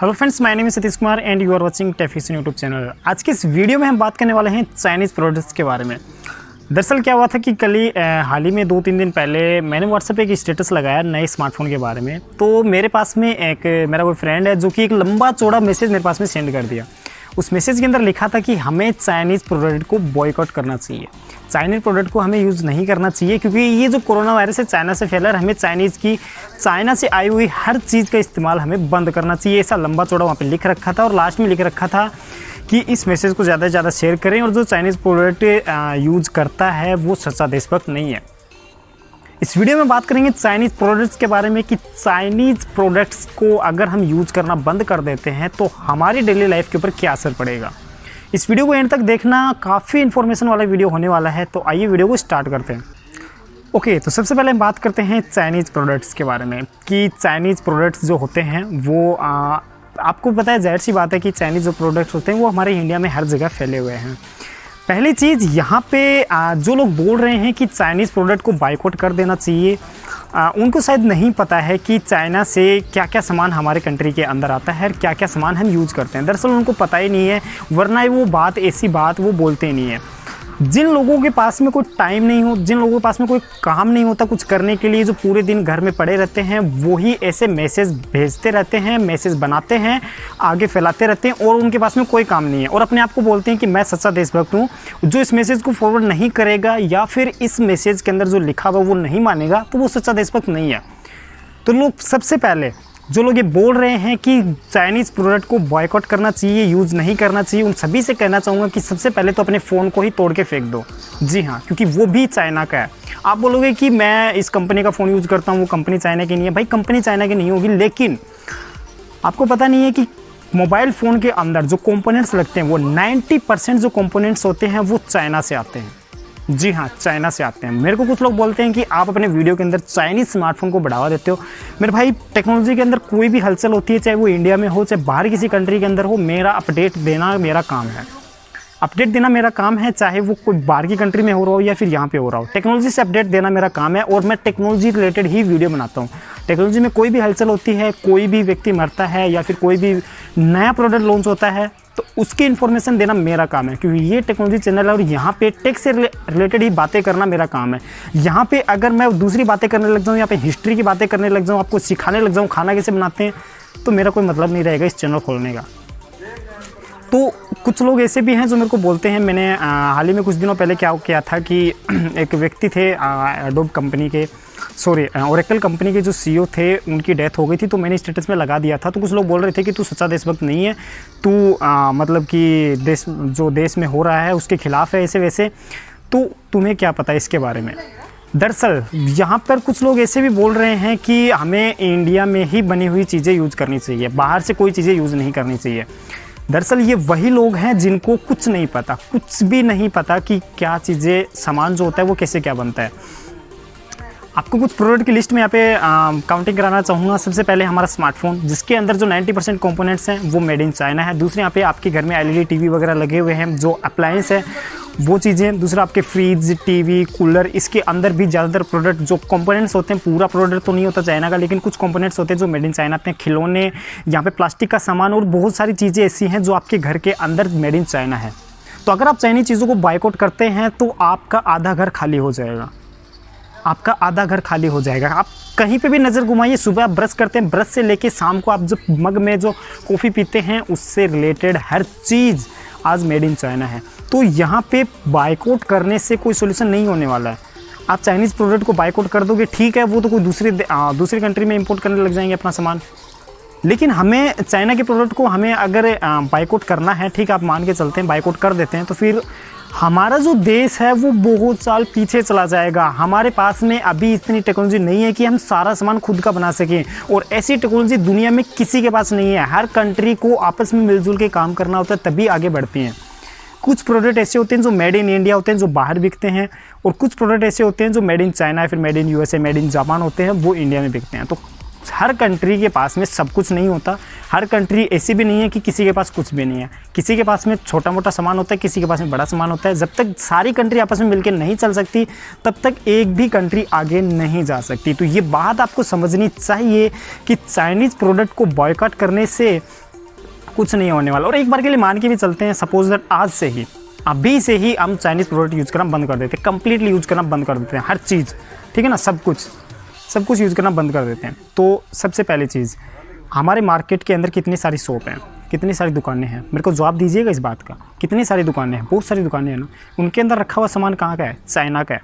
Hello friends, my name is Satish Kumar and you are watching Tefition YouTube channel. आज की इस video में हम बात करने वाले हैं चाइनीज़ प्रोडक्ट्स के बारे में। दरअसल क्या हुआ था कि कल ही हाल ही में 2-3 दिन पहले मैंने व्हाट्सएप पे एक स्टेटस लगाया नए स्मार्टफोन के बारे में। तो मेरे पास में मेरा कोई फ्रेंड है जो कि एक लंबा चौड़ा मैसेज मेरे पास में सेंड कर दिया। उस मैसेज के अंदर लिखा था कि हमें चाइनीज़ प्रोडक्ट को बॉयकॉट करना चाहिए, चाइनीज़ प्रोडक्ट को हमें यूज़ नहीं करना चाहिए, क्योंकि ये जो कोरोना वायरस है चाइना से फैला, हमें चाइना से आई हुई हर चीज़ का इस्तेमाल हमें बंद करना चाहिए। ऐसा लंबा चौड़ा वहाँ पे लिख रखा था और लास्ट में लिख रखा था कि इस मैसेज को ज़्यादा से ज़्यादा शेयर करें और जो चाइनीज़ प्रोडक्ट यूज़ करता है वो सच्चा देशभक्त नहीं है। इस वीडियो में बात करेंगे चाइनीज़ प्रोडक्ट्स के बारे में कि चाइनीज़ प्रोडक्ट्स को अगर हम यूज़ करना बंद कर देते हैं तो हमारी डेली लाइफ के ऊपर क्या असर पड़ेगा। इस वीडियो को एंड तक देखना, काफ़ी इन्फॉर्मेशन वाला वीडियो होने वाला है। तो आइए वीडियो को स्टार्ट करते हैं। ओके, तो सबसे पहले हम बात करते हैं चाइनीज़ प्रोडक्ट्स के बारे में कि चाइनीज़ प्रोडक्ट्स जो होते हैं वो आपको पता है, जाहिर सी बात है कि चाइनीज़ जो प्रोडक्ट्स होते हैं वो हमारे इंडिया में हर जगह फैले हुए हैं। पहली चीज़ यहाँ पे जो लोग बोल रहे हैं कि चाइनीज़ प्रोडक्ट को बायकॉट कर देना चाहिए, उनको शायद नहीं पता है कि चाइना से क्या क्या सामान हमारे कंट्री के अंदर आता है और क्या क्या सामान हम यूज़ करते हैं। दरअसल उनको पता ही नहीं है, वरना वो ऐसी बात वो बोलते नहीं है। जिन लोगों के पास में कोई टाइम नहीं हो, जिन लोगों के पास में कोई काम नहीं होता कुछ करने के लिए, जो पूरे दिन घर में पड़े रहते हैं, वही ऐसे मैसेज भेजते रहते हैं, मैसेज बनाते हैं, आगे फैलाते रहते हैं और उनके पास में कोई काम नहीं है और अपने आप को बोलते हैं कि मैं सच्चा देशभक्त हूँ। जो इस मैसेज को फॉरवर्ड नहीं करेगा या फिर इस मैसेज के अंदर जो लिखा हुआ वो नहीं मानेगा तो वो सच्चा देशभक्त नहीं है। तो लोग सबसे पहले जो लोग ये बोल रहे हैं कि चाइनीज़ प्रोडक्ट को बॉयकॉट करना चाहिए, यूज़ नहीं करना चाहिए, उन सभी से कहना चाहूँगा कि सबसे पहले तो अपने फ़ोन को ही तोड़ के फेंक दो। जी हाँ, क्योंकि वो भी चाइना का है। आप बोलोगे कि मैं इस कंपनी का फ़ोन यूज़ करता हूँ, वो कंपनी चाइना की नहीं है। भाई, कंपनी चाइना की नहीं होगी, लेकिन आपको पता नहीं है कि मोबाइल फ़ोन के अंदर जो कंपोनेंट्स लगते हैं वो 90% जो कंपोनेंट्स होते हैं वो चाइना से आते हैं। जी हाँ, चाइना से आते हैं। मेरे को कुछ लोग बोलते हैं कि आप अपने वीडियो के अंदर चाइनीज़ स्मार्टफोन को बढ़ावा देते हो। मेरे भाई, टेक्नोलॉजी के अंदर कोई भी हलचल होती है, चाहे वो इंडिया में हो चाहे बाहर किसी कंट्री के अंदर हो, मेरा अपडेट देना मेरा काम है। अपडेट देना मेरा काम है, चाहे वो कोई बाहर की कंट्री में हो रहा हो या फिर यहाँ पे हो रहा हो। टेक्नोलॉजी से अपडेट देना मेरा काम है और मैं टेक्नोलॉजी रिलेटेड ही वीडियो बनाता हूँ। टेक्नोलॉजी में कोई भी हलचल होती है, कोई भी व्यक्ति मरता है या फिर कोई भी नया प्रोडक्ट लॉन्च होता है तो उसकी इन्फॉर्मेशन देना मेरा काम है, क्योंकि ये टेक्नोलॉजी चैनल है और यहाँ पे टेक से रिलेटेड ही बातें करना मेरा काम है। यहाँ पे अगर मैं दूसरी बातें करने लग जाऊँ, यहाँ पे हिस्ट्री की बातें करने लग जाऊँ, आपको सिखाने लग जाऊँ खाना कैसे बनाते हैं, तो मेरा कोई मतलब नहीं रहेगा इस चैनल खोलने का। तो कुछ लोग ऐसे भी हैं जो मेरे को बोलते हैं, मैंने हाल ही में कुछ दिनों पहले क्या किया था कि एक व्यक्ति थे एडोब कंपनी के, ओरेकल कंपनी के जो सीईओ थे, उनकी डेथ हो गई थी। तो मैंने स्टेटस में लगा दिया था। तो कुछ लोग बोल रहे थे कि तू सच्चा देशभक्त नहीं है, तू मतलब कि देश में हो रहा है उसके खिलाफ है, ऐसे वैसे। तो तुम्हें क्या पता इसके बारे में। दरअसल यहाँ पर कुछ लोग ऐसे भी बोल रहे हैं कि हमें इंडिया में ही बनी हुई चीज़ें यूज़ करनी चाहिए, बाहर से कोई चीज़ें यूज़ नहीं करनी चाहिए। दरअसल ये वही लोग हैं जिनको कुछ नहीं पता, कुछ भी नहीं पता कि क्या चीज़ें, सामान जो होता है वो कैसे क्या बनता है। आपको कुछ प्रोडक्ट की लिस्ट में यहाँ पे काउंटिंग कराना चाहूँगा। सबसे पहले हमारा स्मार्टफोन, जिसके अंदर जो 90% कंपोनेंट्स हैं वो मेड इन चाइना है। दूसरे यहाँ पे आपके घर में एलईडी टीवी वगैरह लगे हुए हैं, जो अप्लायंस है वो चीज़ें। दूसरा आपके फ्रिज, टीवी, कूलर, इसके अंदर भी ज़्यादातर प्रोडक्ट जो कंपोनेंट्स होते हैं, पूरा प्रोडक्ट तो नहीं होता चाइना का, लेकिन कुछ कंपोनेंट्स होते हैं जो मेड इन चाइना आते हैं। खिलौने, यहाँ पे प्लास्टिक का सामान और बहुत सारी चीज़ें ऐसी हैं जो आपके घर के अंदर मेड इन चाइना है। तो अगर आप चाइनीज़ चीज़ों को बायकॉट करते हैं तो आपका आधा घर खाली हो जाएगा, आपका आधा घर खाली हो जाएगा। आप कहीं पे भी नज़र घुमाइए, सुबह आप ब्रश करते हैं, ब्रश से लेके शाम को आप जो मग में जो कॉफ़ी पीते हैं उससे रिलेटेड हर चीज़ आज मेड इन चाइना है। तो यहाँ पे बायकॉट करने से कोई सोल्यूशन नहीं होने वाला है। आप चाइनीज़ प्रोडक्ट को बायकॉट कर दोगे, ठीक है, वो तो कोई दूसरी कंट्री में इंपोर्ट करने लग जाएंगे अपना सामान, लेकिन हमें चाइना के प्रोडक्ट को हमें अगर बायकॉट करना है, ठीक है, आप मान के चलते हैं बायकॉट कर देते हैं, तो फिर हमारा जो देश है वो बहुत साल पीछे चला जाएगा। हमारे पास में अभी इतनी टेक्नोलॉजी नहीं है कि हम सारा सामान खुद का बना सकें, और ऐसी टेक्नोलॉजी दुनिया में किसी के पास नहीं है। हर कंट्री को आपस में मिलजुल के काम करना होता है, तभी आगे बढ़ती हैं। कुछ प्रोडक्ट ऐसे होते हैं जो मेड इन इंडिया होते हैं, जो बाहर बिकते हैं, और कुछ प्रोडक्ट ऐसे होते हैं जो मेड इन चाइना या फिर made in USA, made in Japan होते हैं, वो इंडिया में बिकते हैं। तो हर कंट्री के पास में सब कुछ नहीं होता। हर कंट्री ऐसी भी नहीं है कि किसी के पास कुछ भी नहीं है। किसी के पास में छोटा मोटा सामान होता है, किसी के पास में बड़ा सामान होता है। जब तक सारी कंट्री आपस में मिलकर नहीं चल सकती, तब तक एक भी कंट्री आगे नहीं जा सकती। तो ये बात आपको समझनी चाहिए कि चाइनीज़ प्रोडक्ट को बॉयकॉट करने से कुछ नहीं होने वाला। और एक बार के लिए मान के भी चलते हैं, सपोज दैट आज से ही, अभी से ही हम चाइनीज़ प्रोडक्ट यूज़ करना बंद कर देते हैं, कंप्लीटली यूज़ करना बंद कर देते हैं, हर चीज़, ठीक है ना, सब कुछ यूज़ करना बंद कर देते हैं। तो सबसे पहली चीज़, हमारे मार्केट के अंदर कितनी सारी शॉप हैं, कितनी सारी दुकानें हैं, मेरे को जवाब दीजिएगा इस बात का। कितनी सारी दुकानें हैं, बहुत सारी दुकानें हैं ना, उनके अंदर रखा हुआ सामान कहाँ का है, चाइना का है।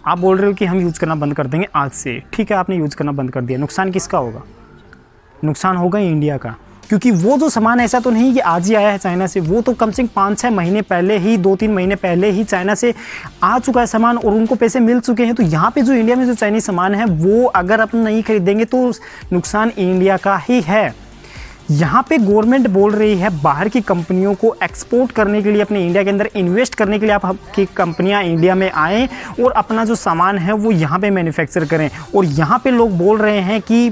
आप बोल रहे हो कि हम यूज़ करना बंद कर देंगे आज से, ठीक है, आपने यूज़ करना बंद कर दिया, नुकसान किसका होगा? नुकसान होगा इंडिया का, क्योंकि वो जो सामान ऐसा तो नहीं कि आज ही आया है चाइना से, वो तो कम से कम 5-6 महीने पहले ही, 2-3 महीने पहले ही चाइना से आ चुका है सामान और उनको पैसे मिल चुके हैं। तो यहाँ पे जो इंडिया में जो चाइनीज़ सामान है वो अगर अपन नहीं खरीदेंगे तो नुकसान इंडिया का ही है। यहाँ पे गवर्नमेंट बोल रही है बाहर की कंपनियों को एक्सपोर्ट करने के लिए, अपने इंडिया के अंदर इन्वेस्ट करने के लिए आपकी कंपनियाँ इंडिया में आएँ और अपना जो सामान है वो यहाँ पे मैन्युफैक्चर करें। और यहाँ पे लोग बोल रहे हैं कि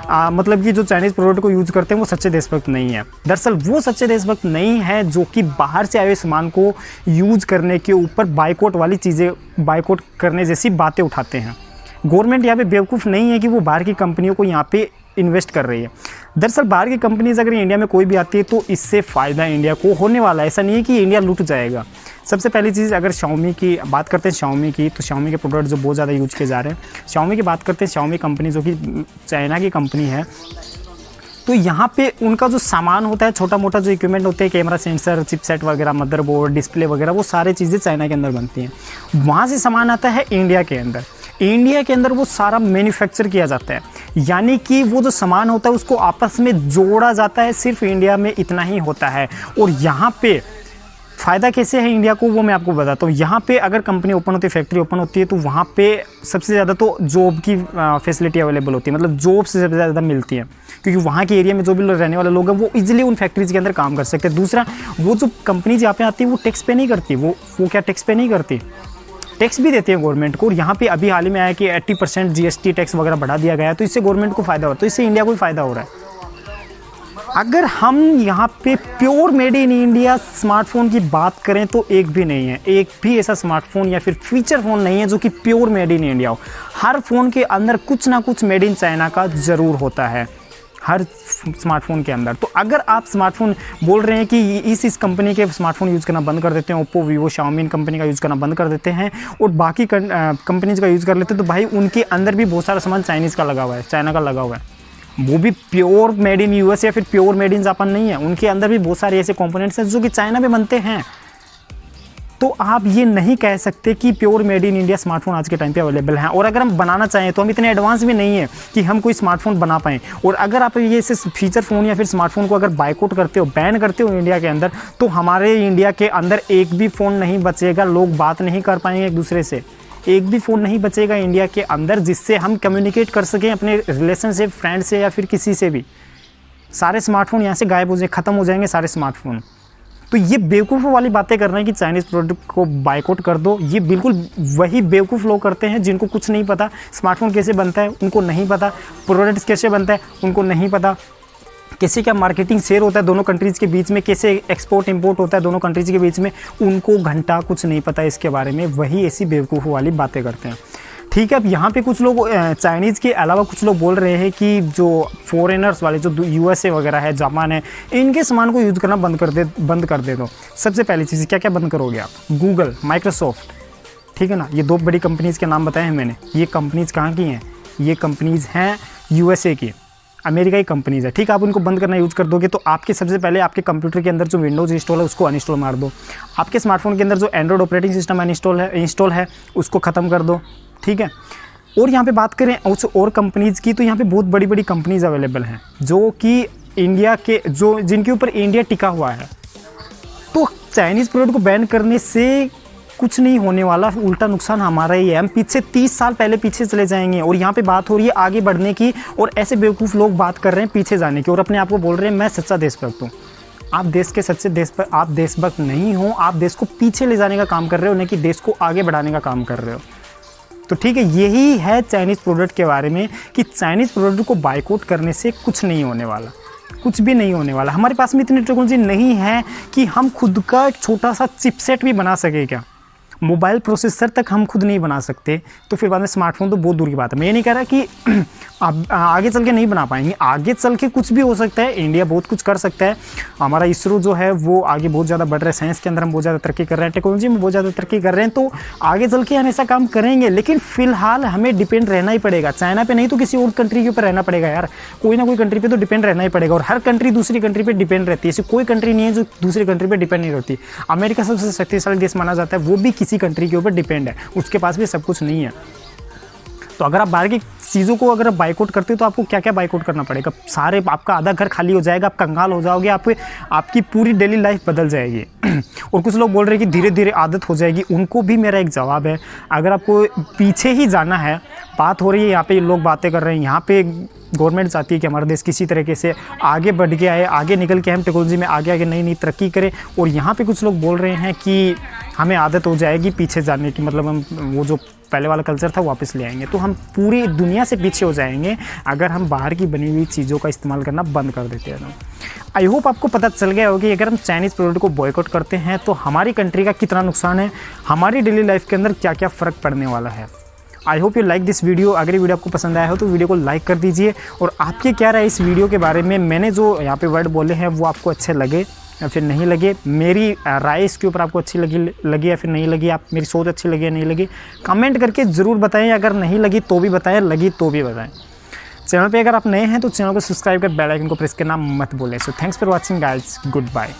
मतलब कि जो चाइनीज़ प्रोडक्ट को यूज़ करते हैं वो सच्चे देशभक्त नहीं है। दरअसल वो सच्चे देशभक्त नहीं है जो कि बाहर से आए हुए सामान को यूज़ करने के ऊपर बाइकआउट वाली चीज़ें, बाइकआउट करने जैसी बातें उठाते हैं। गवर्नमेंट यहाँ पे बेवकूफ़ नहीं है कि वो बाहर की कंपनियों को यहाँ पे इन्वेस्ट कर रही है। दरअसल बाहर की कंपनीज अगर इंडिया में कोई भी आती है तो इससे फ़ायदा इंडिया को होने वाला है, ऐसा नहीं है कि इंडिया लूट जाएगा। सबसे पहली चीज़, अगर Xiaomi की बात करते हैं, Xiaomi की, तो Xiaomi के प्रोडक्ट जो बहुत ज़्यादा यूज किए जा रहे हैं। Xiaomi की बात करते हैं, Xiaomi कंपनी जो कि चाइना की कंपनी है, तो यहाँ पे उनका जो सामान होता है, छोटा मोटा जो इक्विपमेंट होते हैं, कैमरा सेंसर, चिपसेट वगैरह, मदरबोर्ड, डिस्प्ले वगैरह, वो सारी चीज़ें चाइना के अंदर बनती हैं। वहाँ से सामान आता है इंडिया के अंदर, इंडिया के अंदर वो सारा मैन्युफैक्चर किया जाता है, यानी कि वो जो सामान होता है उसको आपस में जोड़ा जाता है, सिर्फ इंडिया में इतना ही होता है। और यहाँ पे फ़ायदा कैसे है इंडिया को वो मैं आपको बताता हूँ। यहाँ पे अगर कंपनी ओपन होती है, फैक्ट्री ओपन होती है, तो वहाँ पे सबसे ज़्यादा तो जॉब की फैसिलिटी अवेलेबल होती है, मतलब जॉब से सबसे ज़्यादा मिलती है, क्योंकि वहाँ के एरिया में जो भी रहने वाले लोग हैं वो इजीली उन फैक्ट्रीज़ के अंदर काम कर सकते हैं। दूसरा, वो जो कंपनीज यहाँ पे आती है वो टैक्स पे नहीं करती, वो क्या टैक्स पे नहीं करती, टैक्स भी देते हैं गवर्नमेंट को। और यहाँ पे अभी हाल ही में आया कि 80% GST टैक्स वगैरह बढ़ा दिया गया है, तो इससे गवर्नमेंट को फ़ायदा हो रहा है, तो इससे इंडिया को भी फ़ायदा हो रहा है। अगर हम यहाँ पे pure made in India smartphone की बात करें तो एक भी नहीं है, एक भी ऐसा स्मार्टफोन या फिर फीचर फ़ोन नहीं है जो कि प्योर मेड इन इंडिया हो। हर फ़ोन के अंदर कुछ ना कुछ मेड इन चाइना का ज़रूर होता है, हर स्मार्टफोन के अंदर। तो अगर आप स्मार्टफोन बोल रहे हैं कि इस कंपनी के स्मार्टफोन यूज़ करना बंद कर देते हैं, ओप्पो, वीवो, शाओमी कंपनी का यूज़ करना बंद कर देते हैं और बाकी कंपनीज का यूज़ कर लेते हैं, तो भाई उनके अंदर भी बहुत सारा सामान चाइनीज़ का लगा हुआ है, चाइना का लगा हुआ है, वो भी प्योर मेड इन यूएस या फिर प्योर मेड इन जापान नहीं है, उनके अंदर भी बहुत सारे ऐसे कंपोनेंट्स हैं जो कि चाइना में बनते हैं। तो आप ये नहीं कह सकते कि pure made in India smartphone आज के टाइम पे अवेलेबल हैं। और अगर हम बनाना चाहें तो हम इतने एडवांस भी नहीं है कि हम कोई स्मार्टफोन बना पाएँ। और अगर आप ये ऐसे फीचर फ़ोन या फिर स्मार्टफोन को अगर बाइकआउट करते हो, बैन करते हो इंडिया के अंदर, तो हमारे इंडिया के अंदर एक भी फ़ोन नहीं बचेगा, लोग बात नहीं कर पाएंगे एक दूसरे से, एक भी फ़ोन नहीं बचेगा इंडिया के अंदर जिससे हम कम्युनिकेट कर सकें अपने रिलेशन से, फ्रेंड से या फिर किसी से भी। सारे स्मार्टफोन यहाँ से गायब हो जाए, ख़त्म हो जाएंगे सारे स्मार्टफोन। तो ये बेवकूफ़ वाली बातें कर रहे हैं कि चाइनीज़ प्रोडक्ट को बाइकआउट कर दो, ये बिल्कुल वही बेवकूफ़ लोग करते हैं जिनको कुछ नहीं पता, स्मार्टफोन कैसे बनता है उनको नहीं पता, प्रोडक्ट्स कैसे बनता है उनको नहीं पता, कैसे क्या मार्केटिंग शेयर होता है दोनों कंट्रीज़ के बीच में, कैसे एक्सपोर्ट इंपोर्ट होता है दोनों कंट्रीज़ के बीच में, उनको घंटा कुछ नहीं पता इसके बारे में, वही ऐसी बेवकूफ़ वाली बातें करते हैं। ठीक है, अब यहाँ पे कुछ लोग चाइनीज़ के अलावा कुछ लोग बोल रहे हैं कि जो फॉरेनर्स वाले, जो USA वगैरह है, जापान है, इनके सामान को यूज़ करना बंद कर दे दो। सबसे पहली चीज़ क्या क्या बंद करोगे आप? गूगल, माइक्रोसॉफ्ट, ठीक है ना, ये 2 बड़ी कंपनीज़ के नाम बताए हैं मैंने। ये कंपनीज़ कहाँ की हैं? ये कंपनीज़ हैं USA की, अमेरिका की कंपनीज़ है। ठीक है, आप उनको बंद करना यूज़ कर दोगे तो आपके सबसे पहले आपके कंप्यूटर के अंदर जो विंडोज़ इंस्टॉल है उसको अनइंस्टॉल मार दो। आपके स्मार्टफोन के अंदर जो एंड्रॉयड ऑपरेटिंग सिस्टम इंस्टॉल है उसको ख़त्म कर दो। ठीक है, और यहाँ पे बात करें और कंपनीज़ की, तो यहाँ पे बहुत बड़ी बड़ी कंपनीज़ अवेलेबल हैं जो कि इंडिया के, जो जिनके ऊपर इंडिया टिका हुआ है। तो चाइनीज़ प्रोडक्ट को बैन करने से कुछ नहीं होने वाला, उल्टा नुकसान हमारा ही है। हम पीछे 30 साल पहले पीछे चले जाएंगे। और यहाँ पे बात हो रही है आगे बढ़ने की, और ऐसे बेवकूफ़ लोग बात कर रहे हैं पीछे जाने की और अपने आप को बोल रहे हैं मैं सच्चा देशभक्त हूँ। आप देश के सच्चे देशभक्त, आप देशभक्त नहीं हो, आप देश को पीछे ले जाने का काम कर रहे हो, न कि देश को आगे बढ़ाने का काम कर रहे हो। तो ठीक है, यही है चाइनीज़ प्रोडक्ट के बारे में कि चाइनीज़ प्रोडक्ट को बाइकआउट करने से कुछ नहीं होने वाला, कुछ भी नहीं होने वाला। हमारे पास में इतनी टेक्नोलॉजी नहीं है कि हम खुद का एक छोटा सा चिपसेट भी बना सके क्या? मोबाइल प्रोसेसर तक हम खुद नहीं बना सकते तो फिर बाद में स्मार्टफोन तो बहुत दूर की बात है। मैं ये नहीं कह रहा कि अब आगे चल के नहीं बना पाएंगे, आगे चल के कुछ भी हो सकता है, इंडिया बहुत कुछ कर सकता है। हमारा इसरो जो है वो आगे बहुत ज़्यादा बढ़ रहा है, साइंस के अंदर हम बहुत ज़्यादा तरक्की कर रहे हैं, टेक्नोलॉजी में बहुत ज़्यादा तरक्की कर रहे हैं, तो आगे चल के हम ऐसा काम करेंगे। लेकिन फिलहाल हमें डिपेंड रहना ही पड़ेगा, चाइना पे नहीं तो किसी और कंट्री के ऊपर रहना पड़ेगा यार, कोई ना कोई कंट्री पे तो डिपेंड रहना ही पड़ेगा। और हर कंट्री दूसरी कंट्री पे डिपेंड रहती है, ऐसी कोई कंट्री नहीं है जो दूसरी कंट्री पे डिपेंड नहीं रहती। अमेरिका सबसे शक्तिशाली देश माना जाता है, वो भी किसी कंट्री के ऊपर डिपेंड है, उसके पास भी सब कुछ नहीं है। तो अगर आप बाहर की चीज़ों को अगर बाइकआउट करते हो तो आपको क्या क्या बाइकआउट करना पड़ेगा, सारे आपका आधा घर खाली हो जाएगा, आप कंगाल हो जाओगे, आपकी पूरी डेली लाइफ बदल जाएगी। और कुछ लोग बोल रहे हैं कि धीरे धीरे आदत हो जाएगी, उनको भी मेरा एक जवाब है, अगर आपको पीछे ही जाना है, बात हो रही है यहाँ पे लोग बातें कर रहे हैं, यहाँ पे गवर्नमेंट चाहती है कि हमारा देश किसी तरीके से आगे बढ़ के आए, आगे निकल के हम टेक्नोलॉजी में आगे आगे नई नई तरक्की करें। और यहाँ पे कुछ लोग बोल रहे हैं कि हमें आदत हो जाएगी पीछे जाने की, मतलब हम वो जो पहले वाला कल्चर था वापस ले आएंगे, तो हम पूरी दुनिया से पीछे हो जाएंगे अगर हम बाहर की बनी हुई चीज़ों का इस्तेमाल करना बंद कर देते हैं। तो आई होप आपको पता चल गया होगा कि अगर हम चाइनीज़ प्रोडक्ट को बॉयकॉट करते हैं तो हमारी कंट्री का कितना नुकसान है, हमारी डेली लाइफ के अंदर क्या क्या फ़र्क पड़ने वाला है। I hope you like this video. अगर ये वीडियो आपको पसंद आया हो तो वीडियो को लाइक कर दीजिए। और आपके क्या राय इस वीडियो के बारे में, मैंने जो यहाँ पे वर्ड बोले हैं वो आपको अच्छे लगे या फिर नहीं लगे, मेरी राय इसके ऊपर आपको अच्छी लगी या फिर नहीं लगी, आप मेरी सोच अच्छी लगी या नहीं लगी, कमेंट करके ज़रूर बताएं। अगर नहीं लगी तो भी बताएं, लगी तो भी बताएं। चैनल पे अगर आप नए हैं तो चैनल को सब्सक्राइब कर बेल आइकन को प्रेस करना मत भूलें। So thanks for watching guys, good bye.